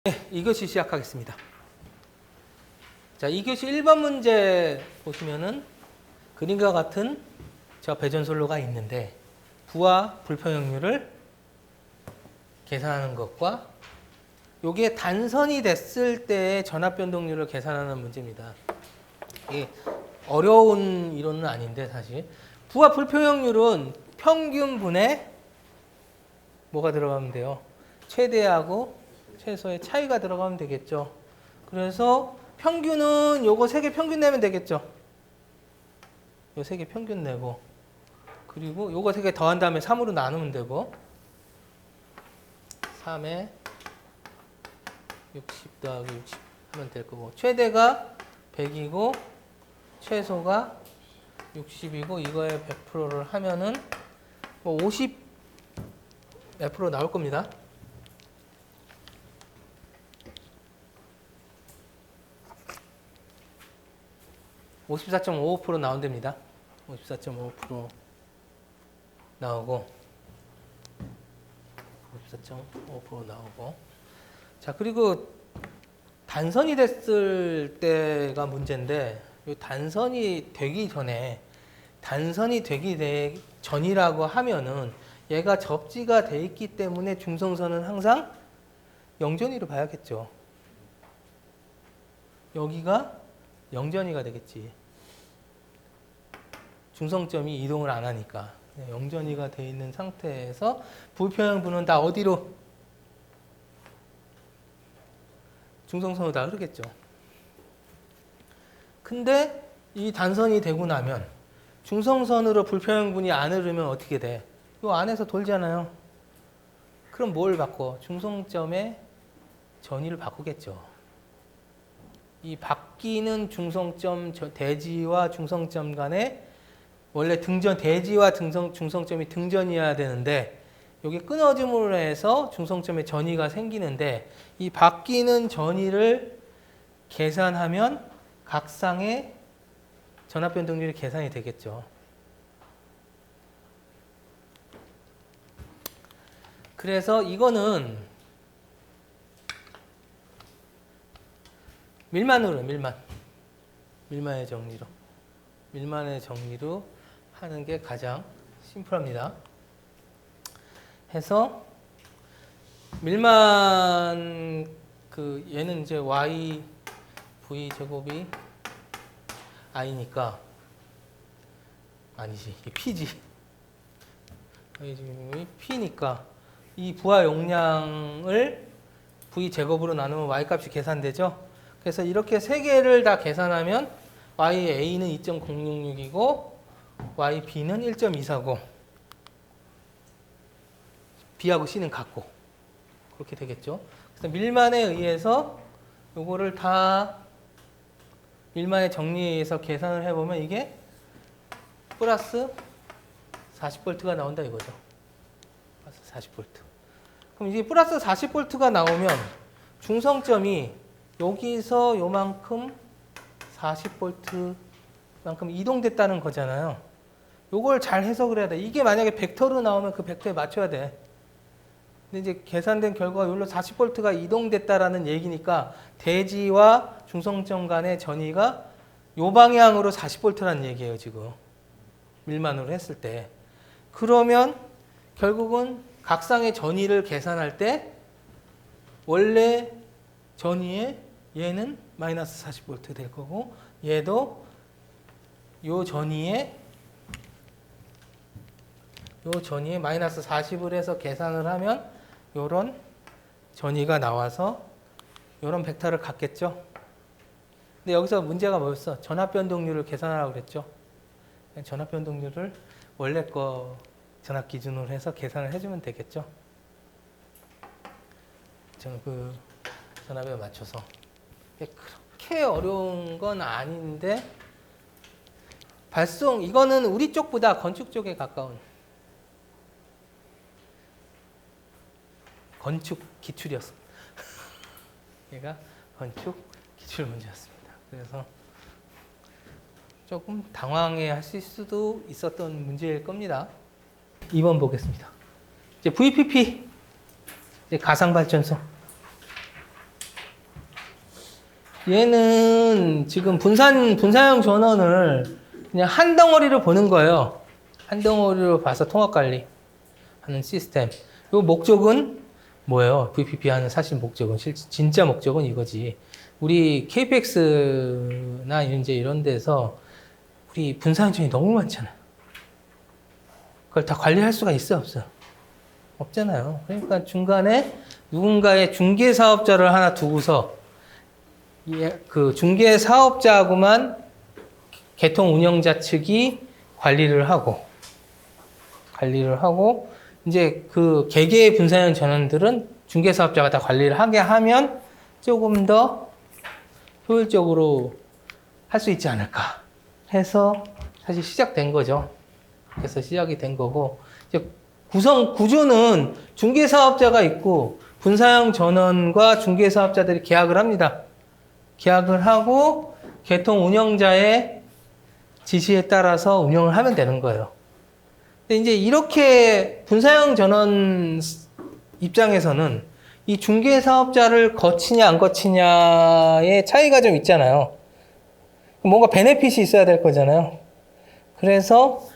네, 2교시 시작하겠습니다. 자, 2교시 1번 문제 보시면은 그림과 같은 저 배전솔로가 있는데 부하 불평형률을 계산하는 것과 요게 단선이 됐을 때의 전압 변동률을 계산하는 문제입니다. 이게 어려운 이론은 아닌데 사실 부하 불평형률은 평균분에 뭐가 들어가면 돼요? 최대하고 최소의 차이가 들어가면 되겠죠. 그래서 평균은 요거 3개 평균 내면 되겠죠. 요 3개 평균 내고 그리고 요거 3개 더한 다음에 3으로 나누면 되고 3에 60 더하기 60 하면 될 거고 최대가 100이고 최소가 60이고 이거에 100%를 하면은 뭐 50 몇 프로 나올 겁니다. (54.55% 나온답니다. 54.5% 나오고 54.5% 나오고 자 그리고 단선이 됐을 때가 문제인데 이 단선이 되기 전이라고 하면은 얘가 접지가 돼 있기 때문에 중성선은 항상 영전위로 봐야겠죠. 여기가 영전위가 되겠지. 중성점이 이동을 안 하니까. 영전위가 돼 있는 상태에서 불평형분은 다 어디로? 중성선으로 다 흐르겠죠. 근데 이 단선이 되고 나면 중성선으로 불평형분이 안 흐르면 어떻게 돼? 이 안에서 돌잖아요. 그럼 뭘 바꿔? 중성점의 전위를 바꾸겠죠. 이 바뀌는 중성점 대지와 중성점 간에 원래 대지와 중성점이 등전이어야 되는데 여기 끊어짐으로 해서 중성점의 전위가 생기는데 이 바뀌는 전위를 계산하면 각상의 전압 변동률이 계산이 되겠죠. 그래서 이거는 밀만의 정리로 하는 게 가장 심플합니다. 해서 밀만 얘는 이제 y v 제곱이 i니까 아니지 p지 y 제곱이 p니까 이 부하 용량을 v 제곱으로 나누면 y 값이 계산되죠. 그래서 이렇게 3개를 다 계산하면 YA는 2.066이고 YB는 1.249 B하고 C는 같고 그렇게 되겠죠. 그래서 밀만에 의해서 요거를 다 밀만의 정리에 의해서 계산을 해보면 이게 플러스 40V가 나온다 이거죠. 플러스 40V. 그럼 이게 플러스 40V가 나오면 중성점이 여기서 요만큼 40V만큼 이동됐다는 거잖아요. 요걸 잘 해석을 해야 돼. 이게 만약에 벡터로 나오면 그 벡터에 맞춰야 돼. 근데 이제 계산된 결과가 여기로 40V가 이동됐다라는 얘기니까 대지와 중성점 간의 전위가 요 방향으로 40V라는 얘기예요, 지금. 밀만으로 했을 때. 그러면 결국은 각상의 전위를 계산할 때 원래 전위에 얘는 마이너스 40V 될 거고 얘도 요 전위에 마이너스 40을 해서 계산을 하면 요런 전위가 나와서 요런 벡터를 갖겠죠. 근데 여기서 문제가 뭐였어? 전압 변동률을 계산하라고 그랬죠. 전압 변동률을 원래 거 전압 기준으로 해서 계산을 해주면 되겠죠. 저는 그 전압에 맞춰서 그렇게 어려운 건 아닌데 발송 이거는 우리 쪽보다 건축 쪽에 가까운 건축 기출이었습니다. 얘가 건축 기출 문제였습니다. 그래서 조금 당황해 하실 수도 있었던 문제일 겁니다. 2번 보겠습니다. 이제 VPP 이제 가상발전소 얘는 지금 분사형 전원을 그냥 한 덩어리로 보는 거예요. 한 덩어리로 봐서 통합 관리 하는 시스템. 요 목적은 뭐예요? VPP 하는 사실 목적은 진짜 목적은 이거지. 우리 KPX나 이제 이런 데서 우리 분사형전이 너무 많잖아요. 그걸 다 관리할 수가 있어, 없어요? 없잖아요. 그러니까 중간에 누군가의 중개 사업자를 하나 두고서 그 중개 사업자하고만 개통 운영자 측이 관리를 하고 이제 그 개개의 분사형 전원들은 중개 사업자가 다 관리를 하게 하면 조금 더 효율적으로 할 수 있지 않을까 해서 사실 시작된 거죠. 그래서 시작이 된 거고 이제 구조는 중개 사업자가 있고 분사형 전원과 중개 사업자들이 계약을 합니다. 계약을 하고 개통 운영자의 지시에 따라서 운영을 하면 되는 거예요. 근데 이제 이렇게 분사형 전원 입장에서는 이 중개 사업자를 거치냐 안 거치냐의 차이가 좀 있잖아요. 뭔가 베네핏이 있어야 될 거잖아요. 그래서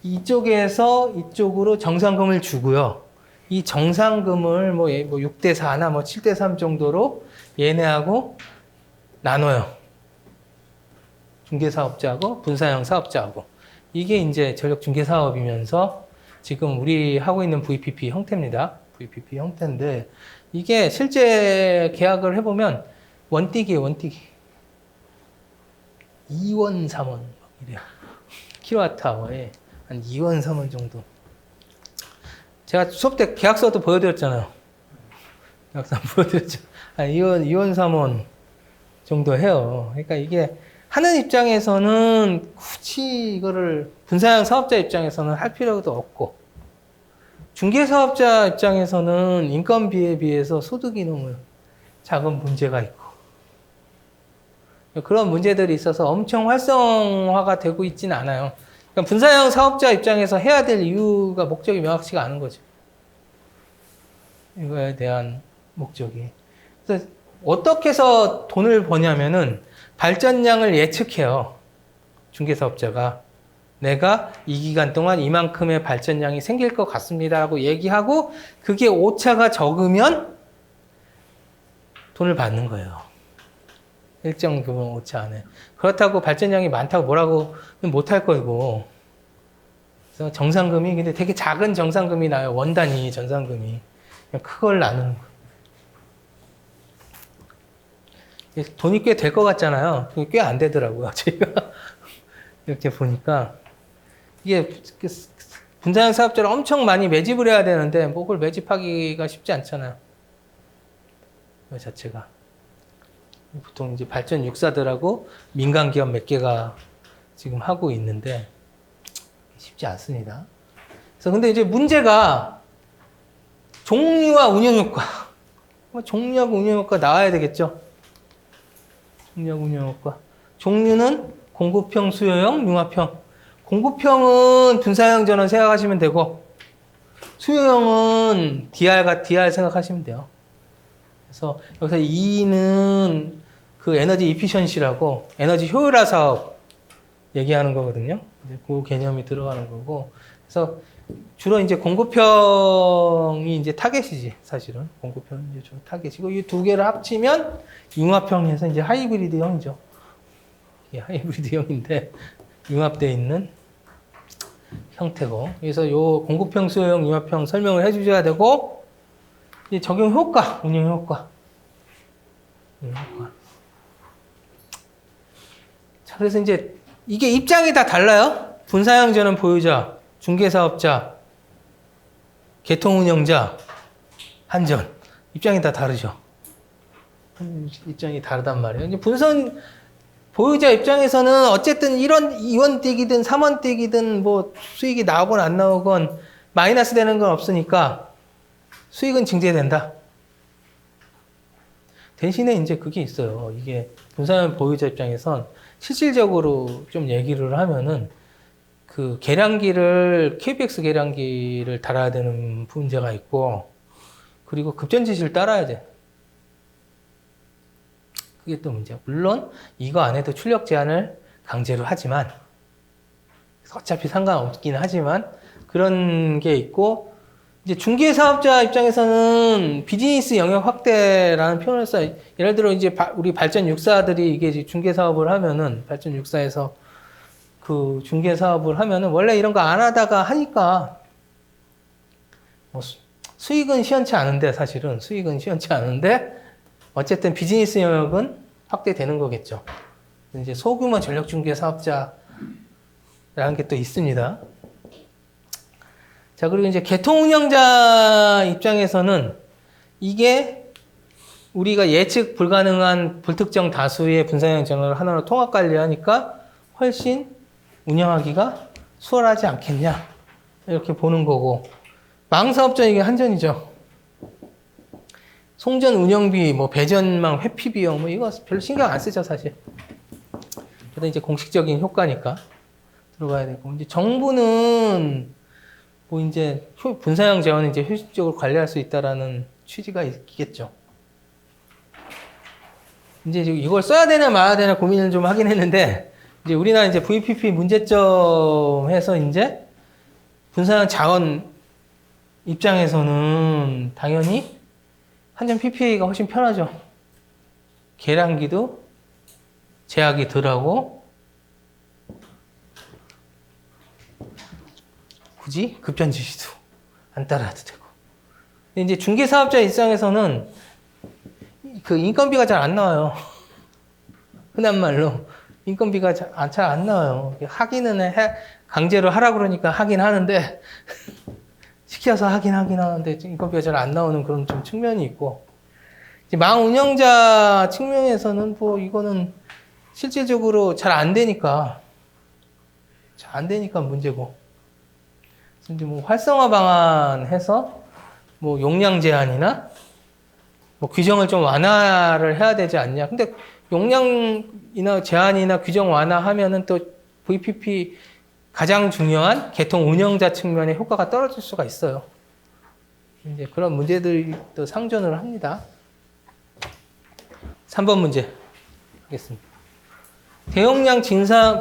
이쪽에서 이쪽으로 정상금을 주고요. 이 정상금을 뭐 6대 4나 뭐 7대 3 정도로 얘네하고 나눠요. 중개 사업자하고 분사형 사업자하고. 이게 이제 전력 중개 사업이면서 지금 우리 하고 있는 VPP 형태입니다. VPP 형태인데 이게 실제 계약을 해보면 원띠기예요, 원띠기. 2원, 3원 이래요. 킬로와트아워에 한 2원, 3원 정도. 제가 수업 때 계약서도 보여드렸잖아요. 계약서 보여드렸죠. 한 2원, 3원 정도 해요. 그러니까 이게 하는 입장에서는 굳이 이거를 분사형 사업자 입장에서는 할 필요도 없고 중개사업자 입장에서는 인건비에 비해서 소득이 너무 작은 문제가 있고 그런 문제들이 있어서 엄청 활성화가 되고 있지는 않아요. 그러니까 분사형 사업자 입장에서 해야 될 이유가 목적이 명확치가 않은 거죠. 이거에 대한 목적이. 그래서 어떻게 해서 돈을 버냐면은 발전량을 예측해요. 중개사업자가. 내가 이 기간 동안 이만큼의 발전량이 생길 것 같습니다라고 얘기하고 그게 오차가 적으면 돈을 받는 거예요. 일정 부분 오차 안에. 그렇다고 발전량이 많다고 뭐라고 못할 거고. 그래서 정상금이 근데 되게 작은 정상금이 나요. 원 단위 정상금이. 그냥 그걸 나누는 거예요. 돈이 꽤 될 것 같잖아요. 꽤 안 되더라고요. 제가 이렇게 보니까. 이게 분사형 사업자를 엄청 많이 매집을 해야 되는데 뭐 그걸 매집하기가 쉽지 않잖아요. 이 자체가. 보통 이제 발전 6사들하고 민간 기업 몇 개가 지금 하고 있는데 쉽지 않습니다. 그래서 근데 이제 문제가 종류와 운영 효과. 종류하고 운영 효과 나와야 되겠죠. 종류하고 운영 효과. 종류는 공급형, 수요형, 융합형. 공급형은 분사형 전원 생각하시면 되고 수요형은 DR 생각하시면 돼요. 그래서 여기서 E는 그 에너지 이피션시라고 에너지 효율화 사업 얘기하는 거거든요. 이제 그 개념이 들어가는 거고. 그래서 주로 이제 공급형이 이제 타겟이지, 사실은. 공급형이 이제 좀 타겟이고, 이 두 개를 합치면 융합형에서 이제 하이브리드형이죠. 이게 하이브리드형인데, 융합되어 있는 형태고. 그래서 요 공급형, 수요형, 융합형 설명을 해주셔야 되고, 이제 적용 효과, 운영 효과. 자, 그래서 이제 이게 입장이 다 달라요. 분사형 전원 보유자, 중개사업자, 개통운영자, 한전. 입장이 다 다르죠. 입장이 다르단 말이에요. 이제 분선 보유자 입장에서는 어쨌든 이런 2원 떼기든 3원 떼기든 뭐 수익이 나오건 안 나오건 마이너스 되는 건 없으니까 수익은 증대된다. 대신에 이제 그게 있어요. 이게 분사형 보유자 입장에선 실질적으로 좀 얘기를 하면은 그 계량기를 KPX 계량기를 달아야 되는 문제가 있고 그리고 급전 지시를 따라야 돼. 그게 또 문제야. 물론 이거 안 해도 출력 제한을 강제로 하지만 어차피 상관없긴 하지만 그런 게 있고 이제 중개사업자 입장에서는 비즈니스 영역 확대라는 표현을 써요. 예를 들어 이제 우리 발전 6사들이 이게 이제 중개사업을 하면은 발전 6사에서 그 중개사업을 하면은 원래 이런 거 안 하다가 하니까 뭐 수익은 시원치 않은데 사실은 수익은 시원치 않은데 어쨌든 비즈니스 영역은 확대되는 거겠죠. 이제 소규모 전력 중개 사업자라는 게 또 있습니다. 자, 그리고 이제 개통 운영자 입장에서는 이게 우리가 예측 불가능한 불특정 다수의 분산형 전원을 하나로 통합 관리하니까 훨씬 운영하기가 수월하지 않겠냐 이렇게 보는 거고 망사업자 이게 한전이죠. 송전 운영비, 뭐 배전망 회피 비용 뭐 이거 별로 신경 안 쓰죠 사실. 그래도 이제 공식적인 효과니까 들어가야 되고 이제 정부는 뭐 이제 분산형 재원을 이제 효율적으로 관리할 수 있다라는 취지가 있겠죠. 이제 이걸 써야 되나 말아야 되나 고민을 좀 하긴 했는데 이제 우리나라 이제 VPP 문제점에서 이제 분산형 자원 입장에서는 당연히 한전 PPA가 훨씬 편하죠. 계량기도 제약이 덜하고 굳이 급전 지시도 안 따라도 되고. 근데 이제 중개사업자 입장에서는 그 인건비가 잘 안 나와요. 흔한 말로 인건비가 잘 안 나와요. 하기는 강제로 하라 그러니까 하긴 하는데 시켜서 하긴 하는데 인건비가 잘 안 나오는 그런 좀 측면이 있고 이제 망 운영자 측면에서는 뭐 이거는 실질적으로 잘 안 되니까 문제고 이제 뭐 활성화 방안 해서 뭐 용량 제한이나 뭐 규정을 좀 완화를 해야 되지 않냐. 근데 용량이나 제한이나 규정 완화하면은 또 VPP 가장 중요한 개통 운영자 측면의 효과가 떨어질 수가 있어요. 이제 그런 문제들이 또 상존을 합니다. 3번 문제 하겠습니다. 대용량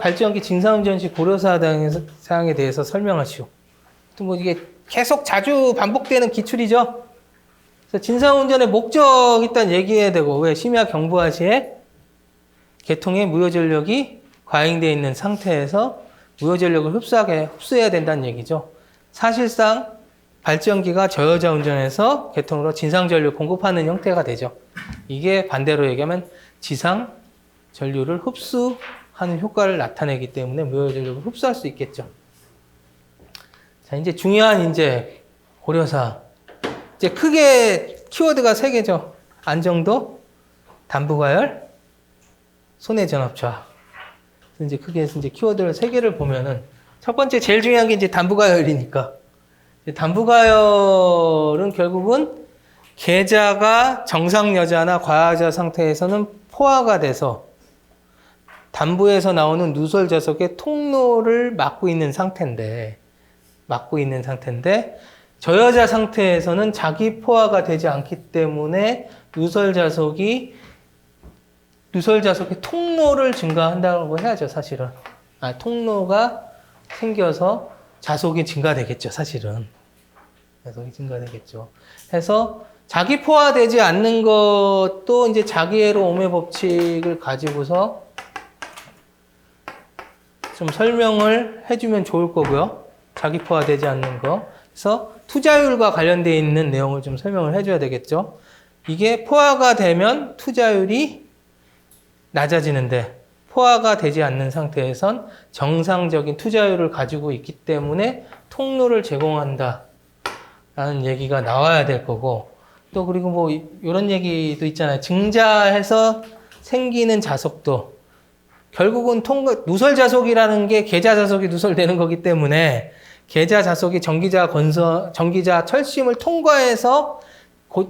발전기 진사운전 시 고려사항에 대해서 설명하시오. 또 뭐 이게 계속 자주 반복되는 기출이죠. 그래서 진사운전의 목적이 일단 얘기해야 되고 왜 심야 경부하 시에 개통의 무효전력이 과잉되어 있는 상태에서 무효전력을 흡수해야 된다는 얘기죠. 사실상 발전기가 저여자 운전에서 개통으로 진상전류 공급하는 형태가 되죠. 이게 반대로 얘기하면 지상 전류를 흡수하는 효과를 나타내기 때문에 무효전력을 흡수할 수 있겠죠. 자, 이제 중요한 이제 고려사. 이제 크게 키워드가 3개죠. 안정도, 담부가열, 손해전압차. 이제 크게 이제 키워드를 3개를 보면은 첫 번째 제일 중요한 게 이제 담부가열이니까. 담부가열은 결국은 계자가 정상 여자나 과여자 상태에서는 포화가 돼서 담부에서 나오는 누설 자석의 통로를 막고 있는 상태인데 저여자 상태에서는 자기 포화가 되지 않기 때문에 누설 자석의 통로를 증가한다고 해야죠, 사실은. 통로가 생겨서 자속이 증가되겠죠, 사실은. 자속이 증가되겠죠. 해서 자기 포화되지 않는 것도 이제 자기애로 오매 법칙을 가지고서 좀 설명을 해주면 좋을 거고요. 자기 포화되지 않는 거. 그래서 투자율과 관련되어 있는 내용을 좀 설명을 해줘야 되겠죠. 이게 포화가 되면 투자율이 낮아지는데 포화가 되지 않는 상태에선 정상적인 투자율을 가지고 있기 때문에 통로를 제공한다 라는 얘기가 나와야 될 거고 또 그리고 뭐 이런 얘기도 있잖아요. 증자해서 생기는 자석도 결국은 누설 자석이라는 게 계좌 자석이 누설되는 거기 때문에 계좌 자석이 전기자 철심을 통과해서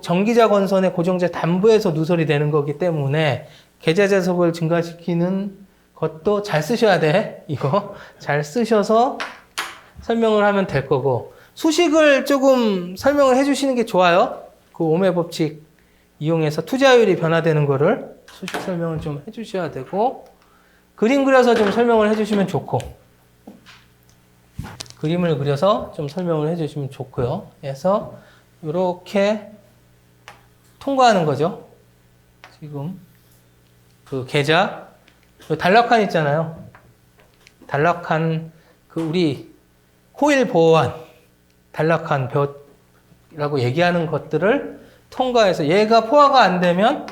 전기자 건선의 고정자 담부에서 누설이 되는 거기 때문에 계좌 자석을 증가시키는 것도 잘 쓰셔야 돼. 이거 잘 쓰셔서 설명을 하면 될 거고 수식을 조금 설명을 해주시는 게 좋아요. 그 오매 법칙 이용해서 투자율이 변화되는 거를 수식 설명을 좀 해주셔야 되고, 그림 그려서 좀 설명을 해주시면 좋고, 그림을 그려서 좀 설명을 해주시면 좋고요. 그래서 이렇게 통과하는 거죠. 지금 그 계좌, 단락칸 있잖아요. 단락칸, 그 우리 코일 보호한 단락칸 볕이라고 얘기하는 것들을 통과해서 얘가 포화가 안 되면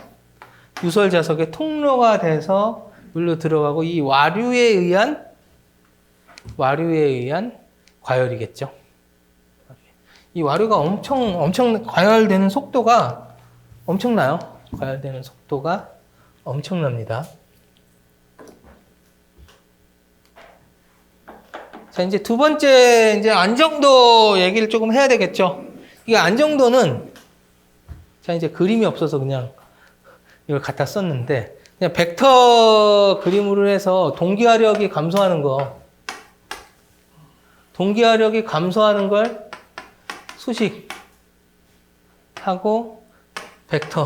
유설 자석의 통로가 돼서 물로 들어가고, 이 와류에 의한 과열이겠죠. 이 와류가 엄청 과열되는 속도가 엄청나요. 과열되는 속도가 엄청납니다. 자, 이제 두 번째, 이제 안정도 얘기를 조금 해야 되겠죠. 이게 안정도는, 자, 이제 그림이 없어서 그냥 이걸 갖다 썼는데, 그냥 벡터 그림으로 해서 동기화력이 감소하는 거, 동기화력이 감소하는 걸 수식하고 벡터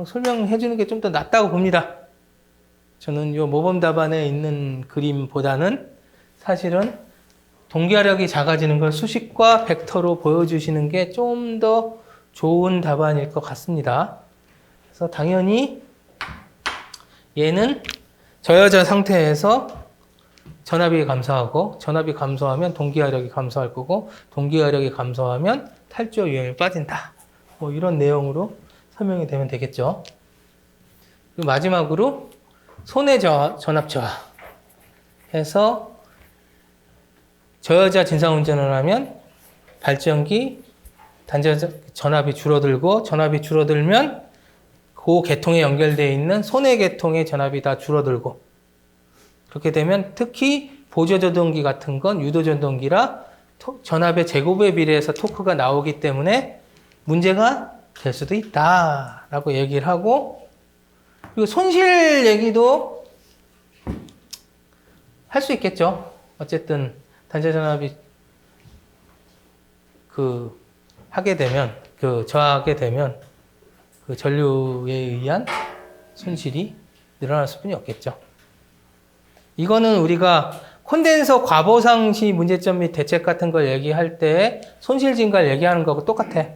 설명해 주는 게 좀 더 낫다고 봅니다. 저는 이 모범 답안에 있는 그림보다는 사실은 동기화력이 작아지는 걸 수식과 벡터로 보여주시는 게 좀 더 좋은 답안일 것 같습니다. 그래서 당연히 얘는 저여자 상태에서 전압이 감소하고, 전압이 감소하면 동기화력이 감소할 거고, 동기화력이 감소하면 탈조 유형이 빠진다. 뭐 이런 내용으로 설명이 되면 되겠죠. 그리고 마지막으로 손의 전압 저하 해서 저여자 진상 운전을 하면 발전기 전압이 줄어들고, 전압이 줄어들면 그 계통에 연결되어 있는 손의 계통의 전압이 다 줄어들고, 그렇게 되면 특히 보조전동기 같은 건 유도전동기라 전압의 제곱에 비례해서 토크가 나오기 때문에 문제가 될 수도 있다라고 얘기를 하고, 그리고 손실 얘기도 할 수 있겠죠. 어쨌든 단자전압이 저하게 되면 그 전류에 의한 손실이 늘어날 수뿐이 없겠죠. 이거는 우리가 콘덴서 과보상시 문제점 및 대책 같은 걸 얘기할 때 손실 증가를 얘기하는 거하고 똑같아.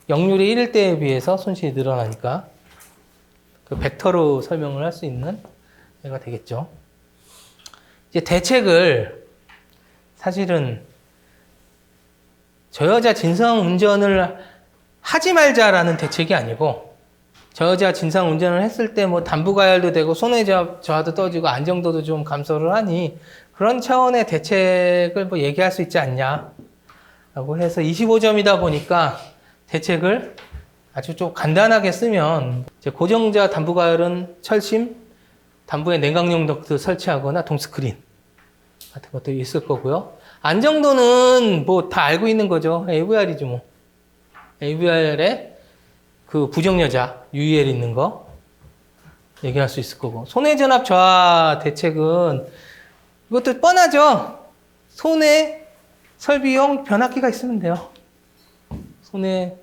역률이 1일 때에 비해서 손실이 늘어나니까 그 벡터로 설명을 할 수 있는 애가 되겠죠. 이제 대책을 사실은 저여자 진상 운전을 하지 말자라는 대책이 아니고, 저여자 진상 운전을 했을 때 뭐 단부 가열도 되고 손의 저하도 떨어지고 안정도도 좀 감소를 하니 그런 차원의 대책을 뭐 얘기할 수 있지 않냐라고 해서 25점이다 보니까 대책을 아주 좀 간단하게 쓰면, 이제 고정자 단부 가열은 철심, 단부에 냉각용 덕트 설치하거나 동스크린 같은 것도 있을 거고요. 안정도는 뭐 다 알고 있는 거죠. AVR이죠 뭐. AVR에 그 부정여자, UEL 있는 거 얘기할 수 있을 거고, 손의 전압 저하 대책은 이것도 뻔하죠. 손에 설비용 변압기가 있으면 돼요. 손에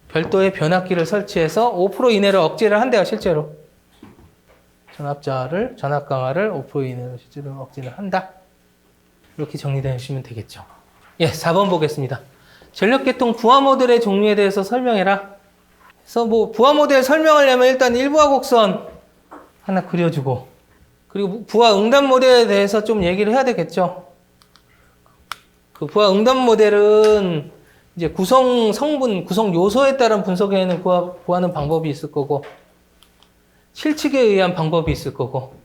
별도의 변압기를 설치해서 5% 이내로 억제를 한대요, 실제로. 전압 강화를 5% 이내로 실제로 억제를 한다. 이렇게 정리되어 주시면 되겠죠. 예, 4번 보겠습니다. 전력계통 부하 모델의 종류에 대해서 설명해라. 그래서 뭐 부하 모델 설명하려면 일단 일부하 곡선 하나 그려주고, 그리고 부하 응답 모델에 대해서 좀 얘기를 해야 되겠죠. 그 부하 응답 모델은 이제 구성 요소에 따른 분석에는 구하는 방법이 있을 거고, 실측에 의한 방법이 있을 거고.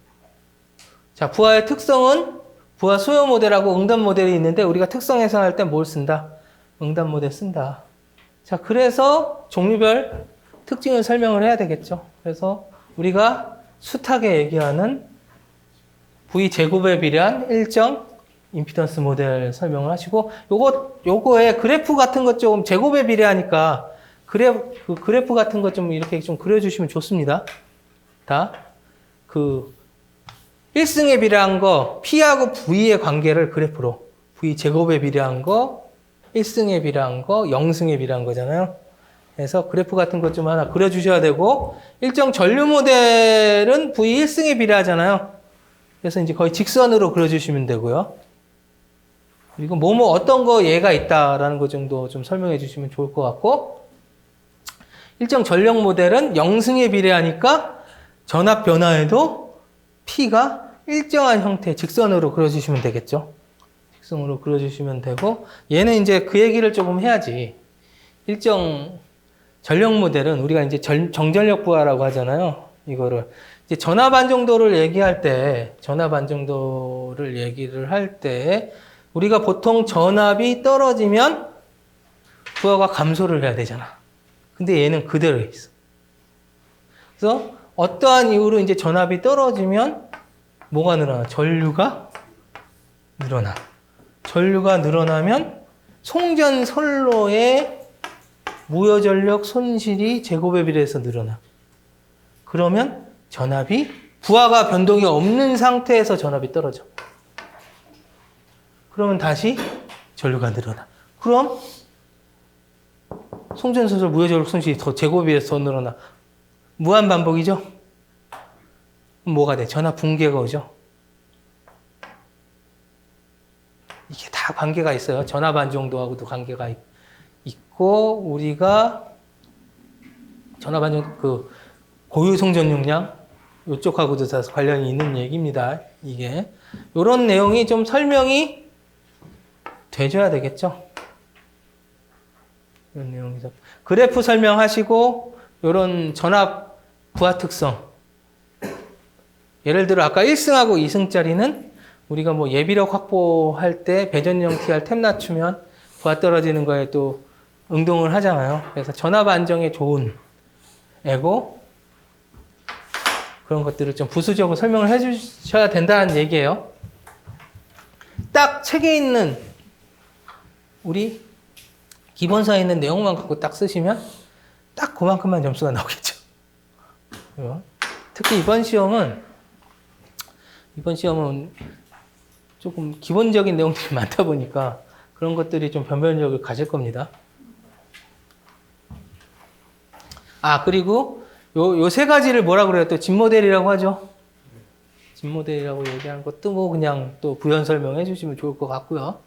자, 부하의 특성은 부하 수요 모델하고 응답 모델이 있는데, 우리가 특성 해석할 때 뭘 쓴다? 응답 모델 쓴다. 자, 그래서 종류별 특징을 설명을 해야 되겠죠. 그래서 우리가 숱하게 얘기하는 V 제곱에 비례한 일정 임피던스 모델 설명을 하시고, 요거에 그래프 같은 것 조금 제곱에 비례하니까 그래프 같은 것 좀 이렇게 좀 그려주시면 좋습니다. 그 1승에 비례한 거 P하고 V의 관계를 그래프로, V 제곱에 비례한 거 1승에 비례한 거 0승에 비례한 거잖아요. 해서 그래프 같은 것 좀 하나 그려주셔야 되고, 일정 전류 모델은 V1승에 비례하잖아요. 그래서 이제 거의 직선으로 그려주시면 되고요. 그리고 뭐뭐 어떤 거 예가 있다라는 거 정도 좀 설명해 주시면 좋을 것 같고, 일정 전력 모델은 0승에 비례하니까 전압 변화에도 P가 일정한 형태 직선으로 그려주시면 되겠죠. 직선으로 그려주시면 되고, 얘는 이제 그 얘기를 조금 해야지. 일정 전력 모델은 우리가 이제 정전력 부하라고 하잖아요. 이거를 이제 전압 안정도를 얘기할 때, 우리가 보통 전압이 떨어지면 부하가 감소를 해야 되잖아. 근데 얘는 그대로 있어. 그래서 어떠한 이유로 이제 전압이 떨어지면 뭐가 늘어나? 전류가 늘어나. 전류가 늘어나면 송전선로의 무효전력 손실이 제곱에 비례해서 늘어나. 그러면 전압이, 부하가 변동이 없는 상태에서 전압이 떨어져. 그러면 다시 전류가 늘어나. 그럼 송전선로 무효전력 손실이 더 제곱에 비해서 더 늘어나. 무한 반복이죠? 뭐가 돼? 전압 붕괴가 오죠? 이게 다 관계가 있어요. 전압 안정도하고도 관계가 있고, 우리가 전압 안정, 고유 송전용량, 이쪽하고도 다 관련이 있는 얘기입니다. 이게. 요런 내용이 좀 설명이 돼줘야 되겠죠? 이런 내용에서. 그래프 설명하시고, 요런 전압 부하 특성. 예를 들어, 아까 1승하고 2승짜리는 우리가 뭐 예비력 확보할 때 배전용 TR 템 낮추면 부하 떨어지는 거에 또 응동을 하잖아요. 그래서 전압 안정에 좋은 애고, 그런 것들을 좀 부수적으로 설명을 해주셔야 된다는 얘기예요. 딱 책에 있는, 우리 기본서에 있는 내용만 갖고 딱 쓰시면 딱 그만큼만 점수가 나오겠죠. 특히 이번 시험은 조금 기본적인 내용들이 많다 보니까 그런 것들이 좀 변별력을 가질 겁니다. 그리고 요 세 가지를 뭐라 그래요? 또 진모델이라고 하죠. 진모델이라고 얘기하는 것도 뭐 그냥 또 부연 설명해 주시면 좋을 것 같고요.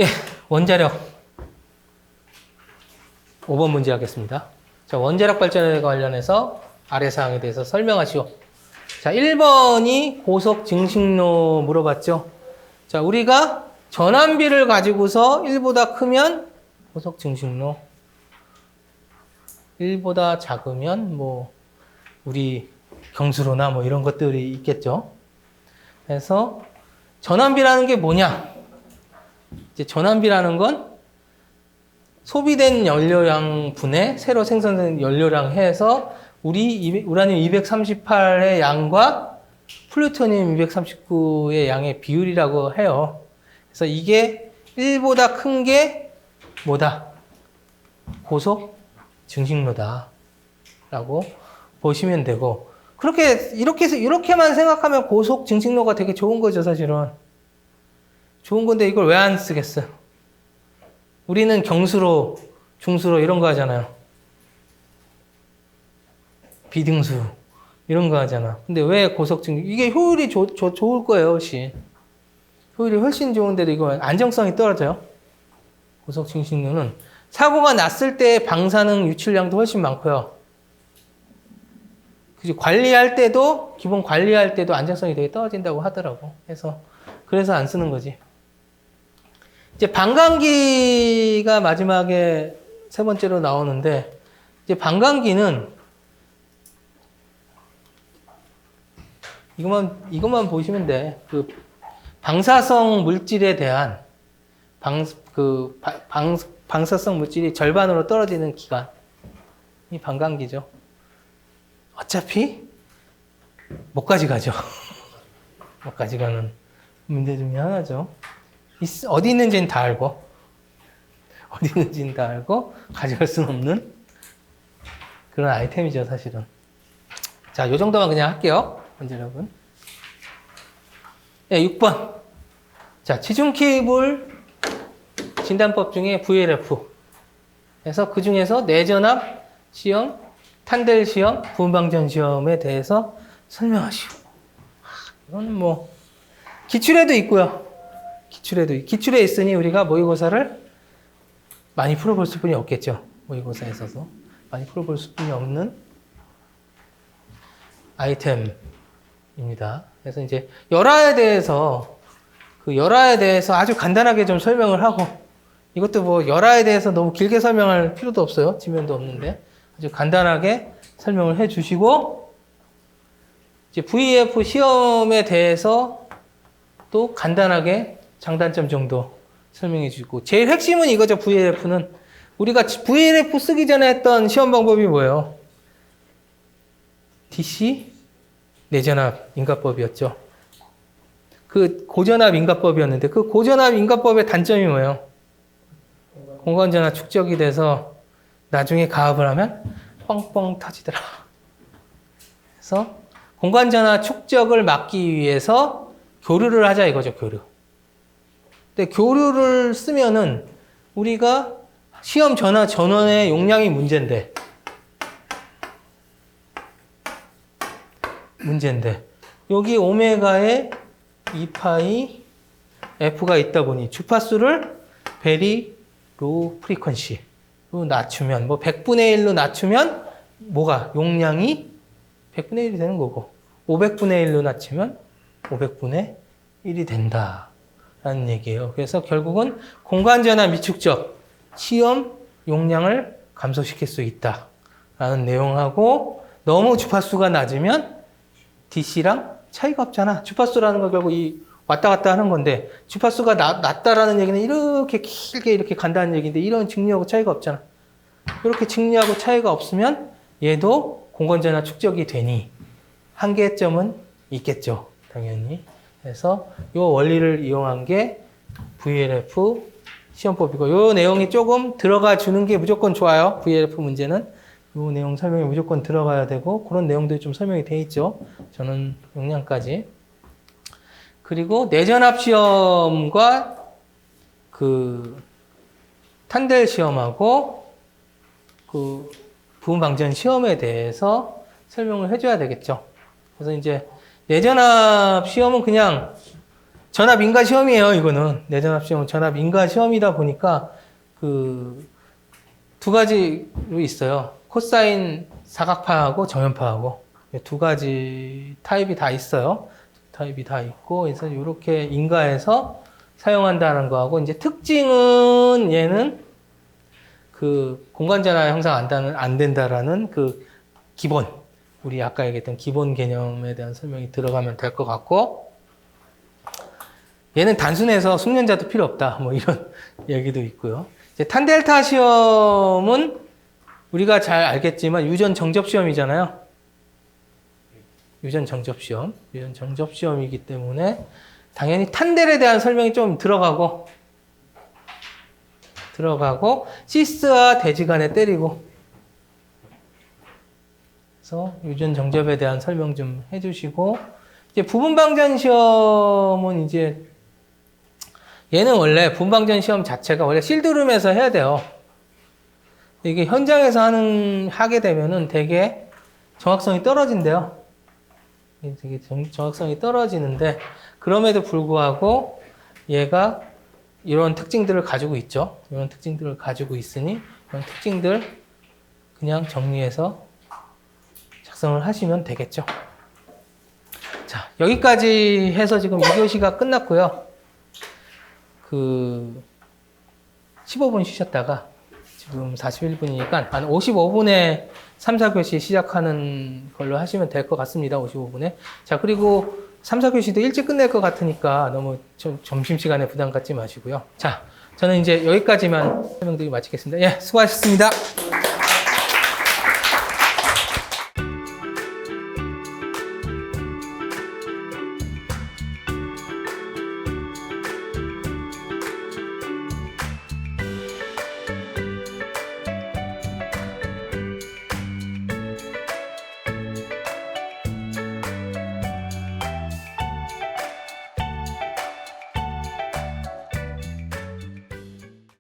예, 원자력 5번 문제 하겠습니다. 자, 원자력 발전에 관련해서 아래 사항에 대해서 설명하시오. 자, 1번이 고속 증식로 물어봤죠. 자, 우리가 전압비를 가지고서 1보다 크면 고속 증식로, 1보다 작으면 뭐 우리 경수로나 뭐 이런 것들이 있겠죠. 그래서 전압비라는 게 뭐냐? 이제 전압비라는 건 소비된 연료량 분의 새로 생성된 연료량 해서 우리 우라늄 238의 양과 플루토늄 239의 양의 비율이라고 해요. 그래서 이게 1보다 큰 게 뭐다? 고속 증식로다 라고 보시면 되고, 이렇게만 생각하면 고속 증식로가 되게 좋은 거죠. 사실은 좋은 건데 이걸 왜 안 쓰겠어? 우리는 경수로, 중수로 이런 거 하잖아요. 비등수 이런 거 하잖아. 근데 왜 고속 증식? 이게 효율이 좋을 거예요. 효율이 훨씬 좋은데도 이거 안정성이 떨어져요. 고속 증식로는 사고가 났을 때 방사능 유출량도 훨씬 많고요. 관리할 때도, 기본 관리할 때도 안정성이 되게 떨어진다고 하더라고. 그래서 안 쓰는 거지. 이제 반감기가 마지막에 세 번째로 나오는데, 이제 반감기는 이것만 보시면 돼. 방사성 물질에 대한 방사성 물질이 절반으로 떨어지는 기간이 반감기죠. 어차피 못 가져가죠. 못 가져가는 문제 중에 하나죠. 어디 있는지는 다 알고, 가져갈 수는 없는 그런 아이템이죠, 사실은. 자, 요 정도만 그냥 할게요, 여러분. 네, 6번. 자, 지중 케이블 진단법 중에 VLF. 그래서 그 중에서 내전압 시험, 탄델 시험, 부분방전 시험에 대해서 설명하시오. 이거는 뭐 기출에도 있고요. 기출에 있으니 우리가 모의고사를 많이 풀어볼 수뿐이 없겠죠. 모의고사에 있어서 많이 풀어볼 수뿐이 없는 아이템입니다. 그래서 이제 열화에 대해서 아주 간단하게 좀 설명을 하고, 이것도 뭐 열화에 대해서 너무 길게 설명할 필요도 없어요. 지면도 없는데 아주 간단하게 설명을 해주시고, 이제 VF 시험에 대해서 또 간단하게 장단점 정도 설명해 주고, 제일 핵심은 이거죠. VLF는 우리가 VLF 쓰기 전에 했던 시험 방법이 뭐예요? DC 내전압 인가법이었죠. 그 고전압 인가법이었는데, 그 고전압 인가법의 단점이 뭐예요? 공간전압 축적이 돼서 나중에 가압을 하면 뻥뻥 터지더라. 그래서 공간전압 축적을 막기 위해서 교류를 하자 이거죠, 교류. 근데 교류를 쓰면은 우리가 시험 전원의 용량이 문제인데 여기 오메가에 2파이 F가 있다 보니 주파수를 very low frequency로 낮추면, 뭐 100분의 1로 낮추면 뭐가 용량이 100분의 1이 되는 거고, 500분의 1로 낮추면 500분의 1이 된다라는 얘기예요. 그래서 결국은 공간전압 미축적 시험 용량을 감소시킬 수 있다라는 내용하고, 너무 주파수가 낮으면 DC랑 차이가 없잖아. 주파수라는 건 결국 이 왔다 갔다 하는 건데, 주파수가 낮다라는 얘기는 이렇게 길게 이렇게 간다는 얘기인데, 이런 증류하고 차이가 없잖아. 이렇게 증류하고 차이가 없으면 얘도 공간전압 축적이 되니 한계점은 있겠죠, 당연히. 그래서 이 원리를 이용한 게 VLF 시험법이고, 이 내용이 조금 들어가 주는 게 무조건 좋아요. VLF 문제는 이 내용 설명이 무조건 들어가야 되고, 그런 내용들이 좀 설명이 돼 있죠. 저는 용량까지. 그리고 내전압 시험과 그 탄델 시험하고 그 부분방전 시험에 대해서 설명을 해줘야 되겠죠. 그래서 이제 내전압 시험은 그냥 전압 인가 시험이에요. 이거는 내전압 시험은 전압 인가 시험이다 보니까 그 두 가지로 있어요. 코사인 사각파하고 정연파하고 두 가지 타입이 다 있어요. 타입이 다 있고, 그래서 이렇게 인가해서 사용한다는 거하고, 이제 특징은 얘는 그 공간전압 형성 안 된다라는 그 기본, 우리 아까 얘기했던 기본 개념에 대한 설명이 들어가면 될 것 같고, 얘는 단순해서 숙련자도 필요 없다, 뭐 이런 얘기도 있고요. 이제 탄델타 시험은 우리가 잘 알겠지만 유전 정접 시험이잖아요. 유전 정접 시험이기 때문에 당연히 탄델에 대한 설명이 좀 들어가고 시스와 대지간에 때리고, 그래서 유전 정접에 대한 설명 좀 해주시고, 이제 부분방전 시험은 이제 얘는 원래 부분방전 시험 자체가 원래 실드룸에서 해야 돼요. 이게 현장에서 하게 되면은 되게 정확성이 떨어진대요. 되게 정확성이 떨어지는데, 그럼에도 불구하고 얘가 이런 특징들을 가지고 있죠. 이런 특징들을 가지고 있으니 이런 특징들 그냥 정리해서 작성을 하시면 되겠죠. 자, 여기까지 해서 지금 2교시가 끝났고요. 15분 쉬셨다가 지금 41분이니까 한 55분에 3, 4교시 시작하는 걸로 하시면 될 것 같습니다. 55분에. 자, 그리고 3, 4교시도 일찍 끝낼 것 같으니까 너무 점심시간에 부담 갖지 마시고요. 자, 저는 이제 여기까지만 설명드리고 마치겠습니다. 예, 수고하셨습니다.